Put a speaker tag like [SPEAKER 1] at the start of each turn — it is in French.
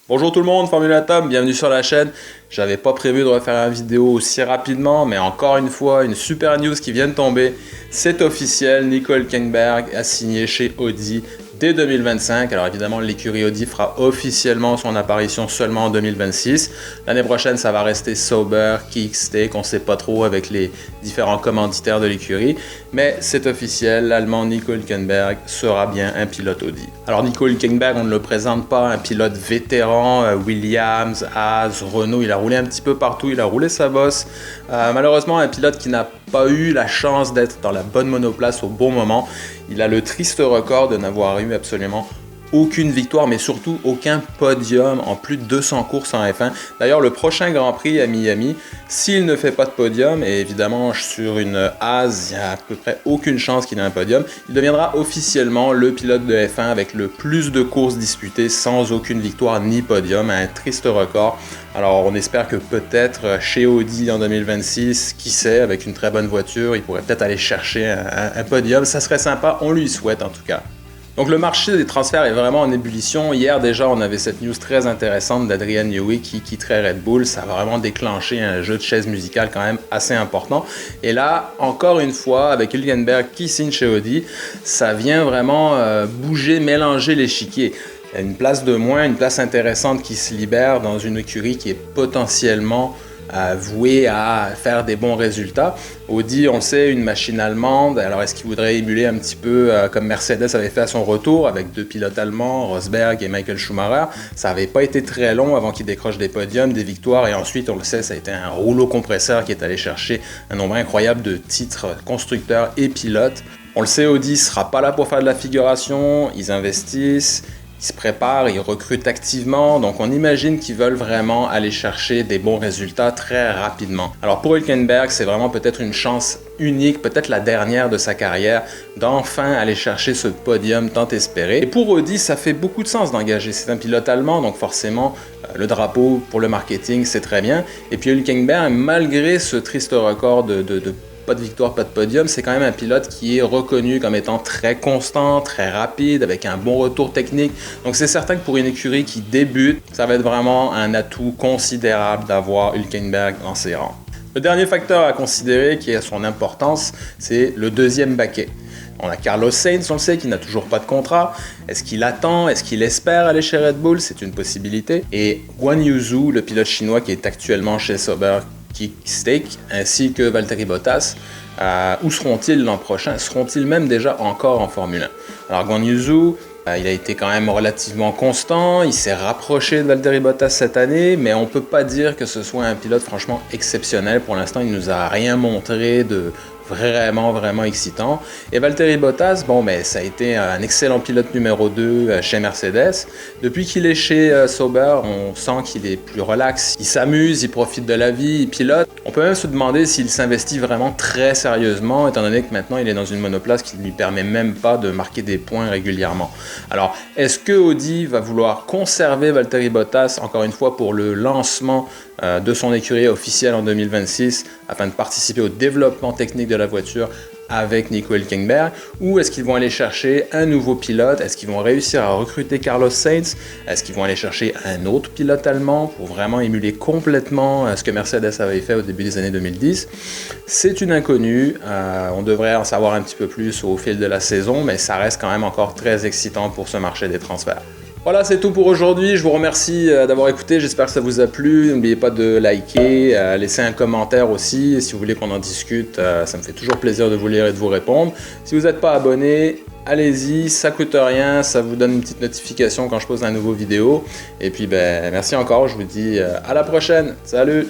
[SPEAKER 1] Bonjour tout le monde, Formule Atom, bienvenue sur la chaîne. J'avais pas prévu de refaire une vidéo aussi rapidement, mais encore une fois, une super news qui vient de tomber. C'est officiel, Nico Hülkenberg a signé chez Audi dès 2025. Alors évidemment, l'écurie Audi fera officiellement son apparition seulement en 2026. L'année prochaine, ça va rester Sauber, Kickstake, on sait pas trop avec les différents commanditaires de l'écurie. Mais c'est officiel, l'Allemand Nico Hülkenberg sera bien un pilote Audi. Alors Nico Hülkenberg, on ne le présente pas, un pilote vétéran, Williams, Haas, Renault, il a roulé un petit peu partout, il a roulé sa bosse. Malheureusement, un pilote qui n'a pas eu la chance d'être dans la bonne monoplace au bon moment. Il a le triste record de n'avoir eu absolument aucune victoire, mais surtout aucun podium en plus de 200 courses en F1. D'ailleurs, le prochain Grand Prix à Miami, s'il ne fait pas de podium, et évidemment sur une Haas, il n'y a à peu près aucune chance qu'il ait un podium, il deviendra officiellement le pilote de F1 avec le plus de courses disputées sans aucune victoire ni podium, un triste record. Alors on espère que peut-être chez Audi en 2026, qui sait, avec une très bonne voiture, il pourrait peut-être aller chercher un podium. Ça serait sympa, on lui souhaite en tout cas. Donc le marché des transferts est vraiment en ébullition. Hier déjà, on avait cette news très intéressante d'Adrian Newey qui quitterait Red Bull. Ça a vraiment déclenché un jeu de chaises musicales quand même assez important. Et là, encore une fois, avec Hülkenberg qui signe chez Audi, ça vient vraiment bouger, mélanger l'échiquier. Il y a une place de moins, une place intéressante qui se libère dans une écurie qui est potentiellement voué à faire des bons résultats. Audi, on sait, une machine allemande. Alors, est-ce qu'il voudrait émuler un petit peu comme Mercedes avait fait à son retour avec deux pilotes allemands, Rosberg et Michael Schumacher? Ça n'avait pas été très long avant qu'il décroche des podiums, des victoires, et ensuite, on le sait, ça a été un rouleau compresseur qui est allé chercher un nombre incroyable de titres constructeurs et pilotes. On le sait, Audi ne sera pas là pour faire de la figuration, ils investissent. Ils se préparent, ils recrutent activement, donc on imagine qu'ils veulent vraiment aller chercher des bons résultats très rapidement. Alors pour Hülkenberg, c'est vraiment peut-être une chance unique, peut-être la dernière de sa carrière, d'enfin aller chercher ce podium tant espéré. Et pour Audi, ça fait beaucoup de sens d'engager. C'est un pilote allemand, donc forcément, le drapeau pour le marketing, c'est très bien. Et puis Hülkenberg, malgré ce triste record de pas de victoire, pas de podium, c'est quand même un pilote qui est reconnu comme étant très constant, très rapide, avec un bon retour technique. Donc c'est certain que pour une écurie qui débute, ça va être vraiment un atout considérable d'avoir Hülkenberg dans ses rangs. Le dernier facteur à considérer qui a son importance, c'est le deuxième baquet. On a Carlos Sainz, on le sait, qui n'a toujours pas de contrat. Est-ce qu'il attend? Est-ce qu'il espère aller chez Red Bull? C'est une possibilité. Et Guan Yu Zhou, le pilote chinois qui est actuellement chez Sauber Kickstake, ainsi que Valtteri Bottas, où seront-ils l'an prochain? Seront-ils même déjà encore en Formule 1? Alors Guan Yu Zhou, il a été quand même relativement constant, il s'est rapproché de Valtteri Bottas cette année, mais on ne peut pas dire que ce soit un pilote franchement exceptionnel. Pour l'instant, il ne nous a rien montré de vraiment excitant. Et Valtteri Bottas, ça a été un excellent pilote numéro 2 chez Mercedes. Depuis qu'il est chez Sauber, on sent qu'il est plus relax, il s'amuse, il profite de la vie, il pilote. On peut même se demander s'il s'investit vraiment très sérieusement, étant donné que maintenant il est dans une monoplace qui ne lui permet même pas de marquer des points régulièrement. Alors, est-ce que Audi va vouloir conserver Valtteri Bottas, encore une fois, pour le lancement de son écurie officielle en 2026, afin de participer au développement technique de la voiture avec Nico Hülkenberg, ou est-ce qu'ils vont aller chercher un nouveau pilote? Est-ce qu'ils vont réussir à recruter Carlos Sainz? Est-ce qu'ils vont aller chercher un autre pilote allemand pour vraiment émuler complètement ce que Mercedes avait fait au début des années 2010? C'est une inconnue, on devrait en savoir un petit peu plus au fil de la saison, mais ça reste quand même encore très excitant pour ce marché des transferts. Voilà, c'est tout pour aujourd'hui. Je vous remercie d'avoir écouté. J'espère que ça vous a plu. N'oubliez pas de liker, laisser un commentaire aussi. Et si vous voulez qu'on en discute, ça me fait toujours plaisir de vous lire et de vous répondre. Si vous n'êtes pas abonné, allez-y, ça coûte rien. Ça vous donne une petite notification quand je pose un nouveau vidéo. Et puis, merci encore. Je vous dis à la prochaine. Salut!